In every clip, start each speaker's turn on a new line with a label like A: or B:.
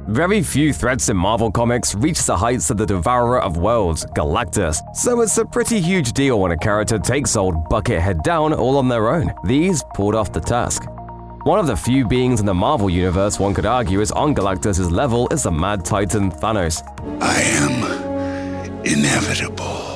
A: Very few threats in Marvel Comics reach the heights of the Devourer of Worlds, Galactus, so it's a pretty huge deal when a character takes old Buckethead down all on their own. These pulled off the task. One of the few beings in the Marvel Universe one could argue is on Galactus' level is the Mad Titan Thanos.
B: I am inevitable.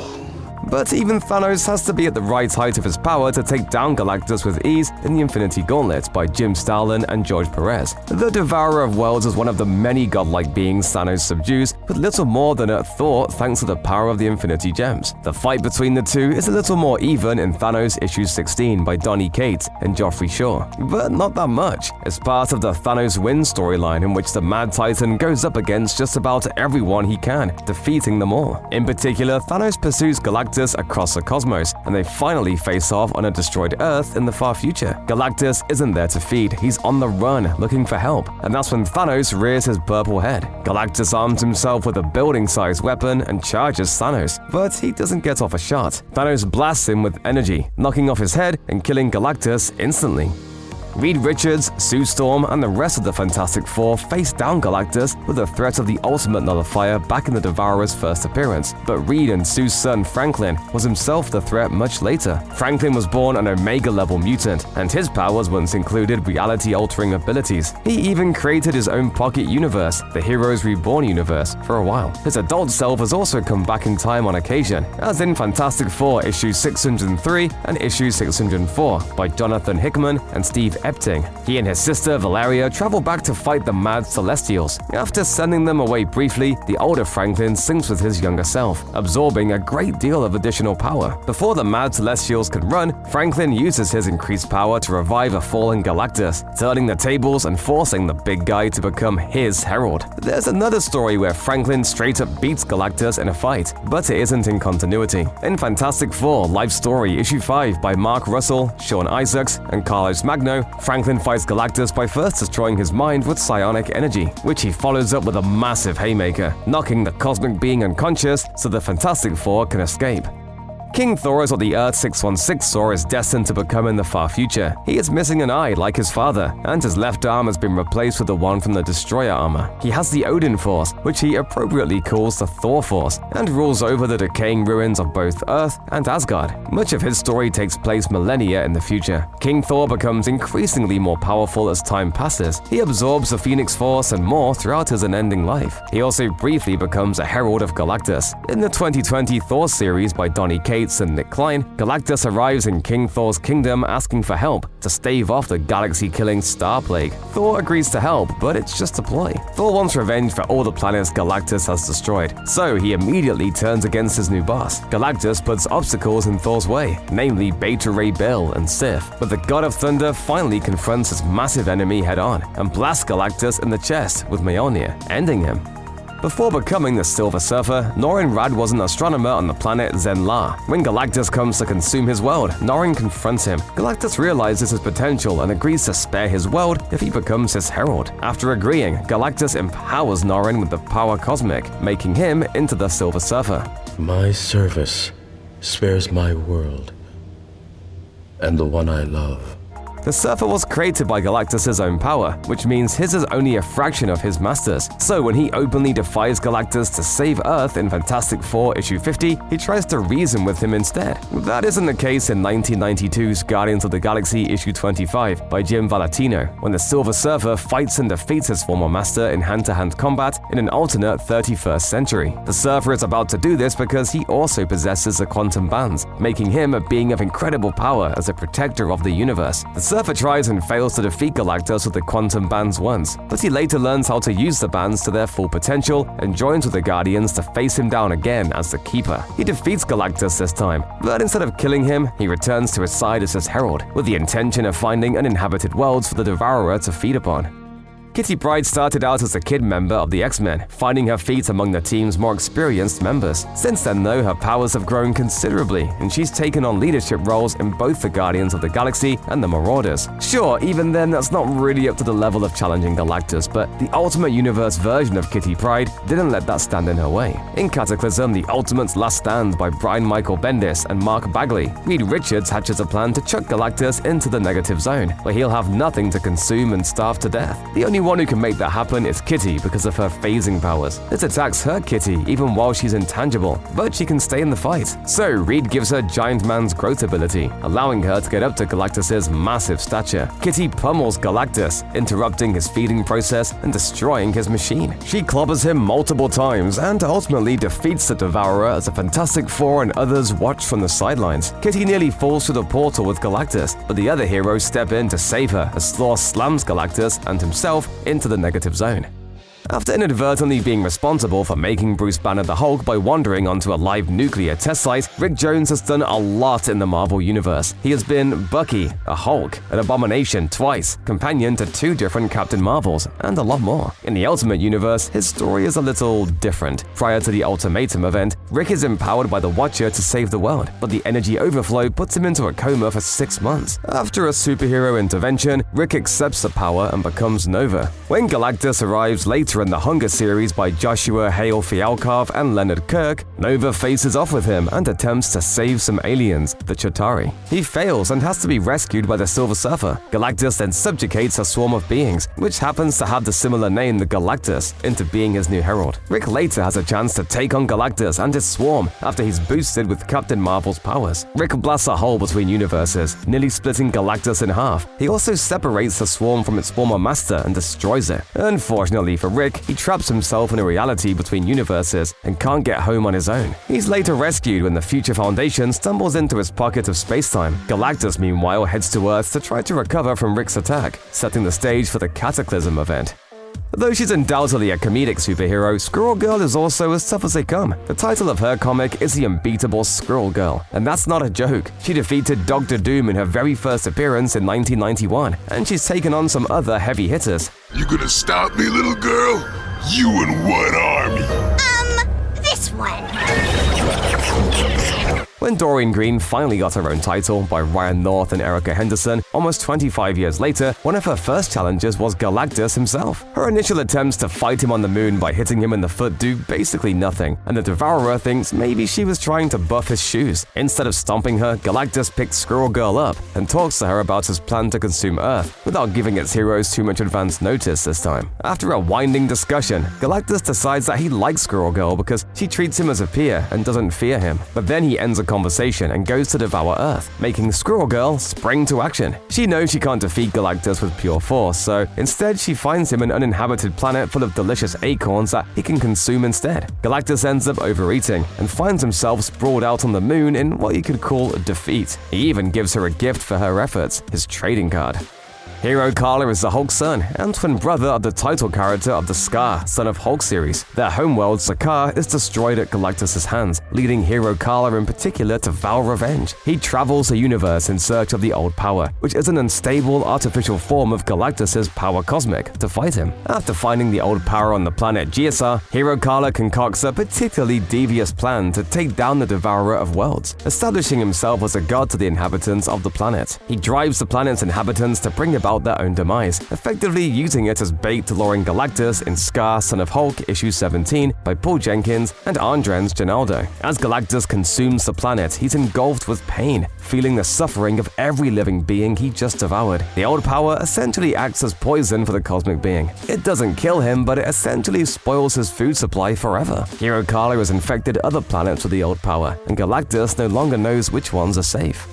A: But even Thanos has to be at the right height of his power to take down Galactus with ease in the Infinity Gauntlet by Jim Starlin and George Perez. The Devourer of Worlds is one of the many godlike beings Thanos subdues, with little more than a Thor thanks to the power of the Infinity Gems. The fight between the two is a little more even in Thanos issue 16 by Donny Cates and Geoffrey Shaw, but not that much. It's part of the Thanos Win storyline in which the Mad Titan goes up against just about everyone he can, defeating them all. In particular, Thanos pursues Galactus across the cosmos, and they finally face off on a destroyed Earth in the far future. Galactus isn't there to feed, he's on the run, looking for help, and that's when Thanos rears his purple head. Galactus arms himself with a building-sized weapon and charges Thanos, but he doesn't get off a shot. Thanos blasts him with energy, knocking off his head and killing Galactus instantly. Reed Richards, Sue Storm, and the rest of the Fantastic Four faced down Galactus with the threat of the Ultimate Nullifier back in the Devourer's first appearance, but Reed and Sue's son Franklin was himself the threat much later. Franklin was born an Omega-level mutant, and his powers once included reality-altering abilities. He even created his own pocket universe, the Heroes Reborn universe, for a while. His adult self has also come back in time on occasion, as in Fantastic Four issue 603 and issue 604 by Jonathan Hickman and Steve Epting. He and his sister Valeria travel back to fight the Mad Celestials. After sending them away briefly, the older Franklin syncs with his younger self, absorbing a great deal of additional power. Before the Mad Celestials can run, Franklin uses his increased power to revive a fallen Galactus, turning the tables and forcing the big guy to become his herald. There's another story where Franklin straight up beats Galactus in a fight, but it isn't in continuity. In Fantastic Four Life Story issue 5 by Mark Russell, Sean Isaacs, and Carlos Magno, Franklin fights Galactus by first destroying his mind with psionic energy, which he follows up with a massive haymaker, knocking the cosmic being unconscious so the Fantastic Four can escape. King Thor is what the Earth 616 saw is destined to become in the far future. He is missing an eye like his father, and his left arm has been replaced with the one from the Destroyer armor. He has the Odin Force, which he appropriately calls the Thor Force, and rules over the decaying ruins of both Earth and Asgard. Much of his story takes place millennia in the future. King Thor becomes increasingly more powerful as time passes. He absorbs the Phoenix Force and more throughout his unending life. He also briefly becomes a herald of Galactus. In the 2020 Thor series by Donny Cates and Nick Klein, Galactus arrives in King Thor's kingdom asking for help to stave off the galaxy-killing Star Plague. Thor agrees to help, but it's just a ploy. Thor wants revenge for all the planets Galactus has destroyed, so he immediately turns against his new boss. Galactus puts obstacles in Thor's way, namely Beta Ray Bill and Sif, but the God of Thunder finally confronts his massive enemy head-on and blasts Galactus in the chest with Mjolnir, ending him. Before becoming the Silver Surfer, Norrin Radd was an astronomer on the planet Zen-La. When Galactus comes to consume his world, Norrin confronts him. Galactus realizes his potential and agrees to spare his world if he becomes his herald. After agreeing, Galactus empowers Norrin with the power cosmic, making him into the Silver Surfer.
C: My service spares my world and the one I love.
A: The Surfer was created by Galactus' own power, which means his is only a fraction of his master's. So when he openly defies Galactus to save Earth in Fantastic Four issue 50, he tries to reason with him instead. That isn't the case in 1992's Guardians of the Galaxy issue 25 by Jim Valentino, when the Silver Surfer fights and defeats his former master in hand-to-hand combat in an alternate 31st century. The Surfer is about to do this because he also possesses the quantum bands, making him a being of incredible power as a protector of the universe. The Surfer tries and fails to defeat Galactus with the quantum bands once, but he later learns how to use the bands to their full potential and joins with the Guardians to face him down again as the Keeper. He defeats Galactus this time, but instead of killing him, he returns to his side as his herald, with the intention of finding uninhabited worlds for the Devourer to feed upon. Kitty Pryde started out as a kid member of the X-Men, finding her feet among the team's more experienced members. Since then, though, her powers have grown considerably, and she's taken on leadership roles in both the Guardians of the Galaxy and the Marauders. Sure, even then, that's not really up to the level of challenging Galactus, but the Ultimate Universe version of Kitty Pryde didn't let that stand in her way. In Cataclysm, The Ultimate's Last Stand by Brian Michael Bendis and Mark Bagley, Reed Richards hatches a plan to chuck Galactus into the negative zone, where he'll have nothing to consume and starve to death. The only one who can make that happen is Kitty because of her phasing powers. This attacks hurt Kitty even while she's intangible, but she can stay in the fight. So Reed gives her Giant Man's growth ability, allowing her to get up to Galactus' massive stature. Kitty pummels Galactus, interrupting his feeding process and destroying his machine. She clobbers him multiple times and ultimately defeats the Devourer as the Fantastic Four and others watch from the sidelines. Kitty nearly falls through the portal with Galactus, but the other heroes step in to save her as Thor slams Galactus and himself into the negative zone. After inadvertently being responsible for making Bruce Banner the Hulk by wandering onto a live nuclear test site, Rick Jones has done a lot in the Marvel Universe. He has been Bucky, a Hulk, an Abomination twice, companion to 2 different Captain Marvels, and a lot more. In the Ultimate Universe, his story is a little different. Prior to the Ultimatum event, Rick is empowered by the Watcher to save the world, but the energy overflow puts him into a coma for 6 months. After a superhero intervention, Rick accepts the power and becomes Nova. When Galactus arrives later in the Hunger series by Joshua Hale Fialkov and Leonard Kirk, Nova faces off with him and attempts to save some aliens, the Chitauri. He fails and has to be rescued by the Silver Surfer. Galactus then subjugates a swarm of beings, which happens to have the similar name the Galactus, into being his new herald. Rick later has a chance to take on Galactus and his swarm after he's boosted with Captain Marvel's powers. Rick blasts a hole between universes, nearly splitting Galactus in half. He also separates the swarm from its former master and destroys it. Unfortunately for Rick, he traps himself in a reality between universes and can't get home on his own. He's later rescued when the Future Foundation stumbles into his pocket of space-time. Galactus, meanwhile, heads to Earth to try to recover from Rick's attack, setting the stage for the Cataclysm event. Though she's undoubtedly a comedic superhero, Squirrel Girl is also as tough as they come. The title of her comic is The Unbeatable Squirrel Girl, and that's not a joke. She defeated Doctor Doom in her very first appearance in 1991, and she's taken on some other heavy hitters.
B: You gonna stop me, little girl? You and what army?
D: This one.
A: When Doreen Green finally got her own title by Ryan North and Erica Henderson, almost 25 years later, one of her first challenges was Galactus himself. Her initial attempts to fight him on the moon by hitting him in the foot do basically nothing, and the Devourer thinks maybe she was trying to buff his shoes. Instead of stomping her, Galactus picks Squirrel Girl up and talks to her about his plan to consume Earth, without giving its heroes too much advance notice this time. After a winding discussion, Galactus decides that he likes Squirrel Girl because she treats him as a peer and doesn't fear him. But then he ends a conversation and goes to devour Earth, making Squirrel Girl spring to action. She knows she can't defeat Galactus with pure force, so instead she finds him an uninhabited planet full of delicious acorns that he can consume instead. Galactus ends up overeating and finds himself sprawled out on the moon in what you could call defeat. He even gives her a gift for her efforts, his trading card. Hiro-Kala is the Hulk's son and twin brother of the title character of the Scar, Son of Hulk series. Their homeworld, Sakaar, is destroyed at Galactus' hands, leading Hiro-Kala in particular to vow revenge. He travels the universe in search of the Old Power, which is an unstable artificial form of Galactus' power cosmic, to fight him. After finding the Old Power on the planet Geosar, Hiro-Kala concocts a particularly devious plan to take down the Devourer of Worlds, establishing himself as a god to the inhabitants of the planet. He drives the planet's inhabitants to bring about their own demise, effectively using it as bait to luring Galactus in Scar, Son of Hulk, issue 17 by Paul Jenkins and Andrens Ginaldo. As Galactus consumes the planet, he's engulfed with pain, feeling the suffering of every living being he just devoured. The Old Power essentially acts as poison for the cosmic being. It doesn't kill him, but it essentially spoils his food supply forever. Hiro-Kala has infected other planets with the Old Power, and Galactus no longer knows which ones are safe.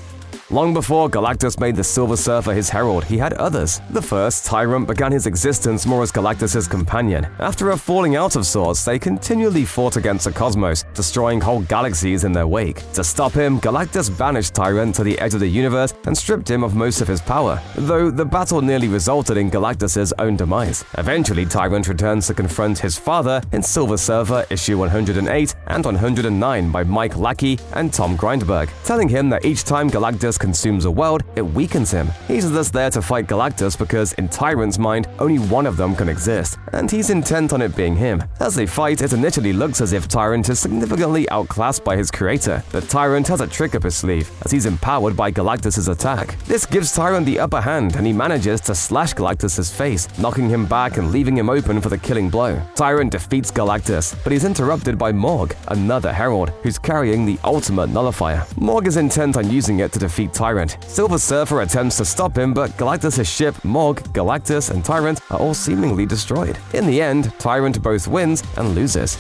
A: Long before Galactus made the Silver Surfer his herald, he had others. The first, Tyrant, began his existence more as Galactus' companion. After a falling out of sorts, they continually fought against the cosmos, destroying whole galaxies in their wake. To stop him, Galactus banished Tyrant to the edge of the universe and stripped him of most of his power, though the battle nearly resulted in Galactus' own demise. Eventually, Tyrant returns to confront his father in Silver Surfer issue 108 and 109 by Mike Lackey and Tom Grindberg, telling him that each time Galactus consumes a world, it weakens him. He's thus there to fight Galactus because, in Tyrant's mind, only one of them can exist, and he's intent on it being him. As they fight, it initially looks as if Tyrant is significantly outclassed by his creator, but Tyrant has a trick up his sleeve, as he's empowered by Galactus' attack. This gives Tyrant the upper hand, and he manages to slash Galactus' face, knocking him back and leaving him open for the killing blow. Tyrant defeats Galactus, but he's interrupted by Morg, another herald, who's carrying the ultimate nullifier. Morg is intent on using it to defeat defeat Tyrant. Silver Surfer attempts to stop him, but Galactus' ship, Morg, Galactus, and Tyrant are all seemingly destroyed. In the end, Tyrant both wins and loses.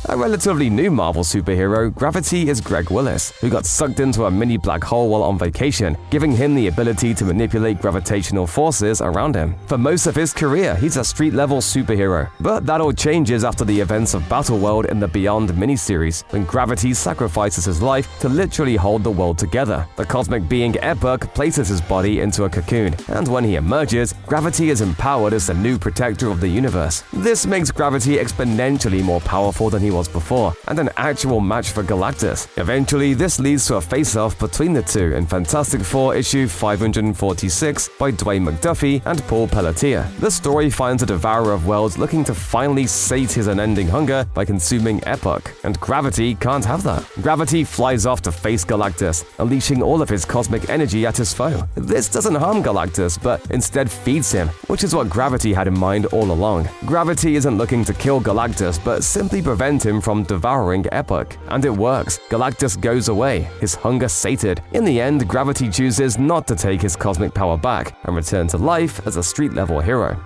A: A relatively new Marvel superhero, Gravity, is Greg Willis, who got sucked into a mini black hole while on vacation, giving him the ability to manipulate gravitational forces around him. For most of his career, he's a street-level superhero, but that all changes after the events of Battleworld in the Beyond miniseries, when Gravity sacrifices his life to literally hold the world together. The cosmic being Epoch places his body into a cocoon, and when he emerges, Gravity is empowered as the new protector of the universe. This makes Gravity exponentially more powerful than he was before, and an actual match for Galactus. Eventually, this leads to a face-off between the two in Fantastic Four issue 546 by Dwayne McDuffie and Paul Pelletier. The story finds a Devourer of Worlds looking to finally sate his unending hunger by consuming Epoch, and Gravity can't have that. Gravity flies off to face Galactus, unleashing all of his cosmic energy at his foe. This doesn't harm Galactus, but instead feeds him, which is what Gravity had in mind all along. Gravity isn't looking to kill Galactus, but simply prevent him from devouring Epoch. And it works. Galactus goes away, his hunger sated. In the end, Gravity chooses not to take his cosmic power back and return to life as a street-level hero.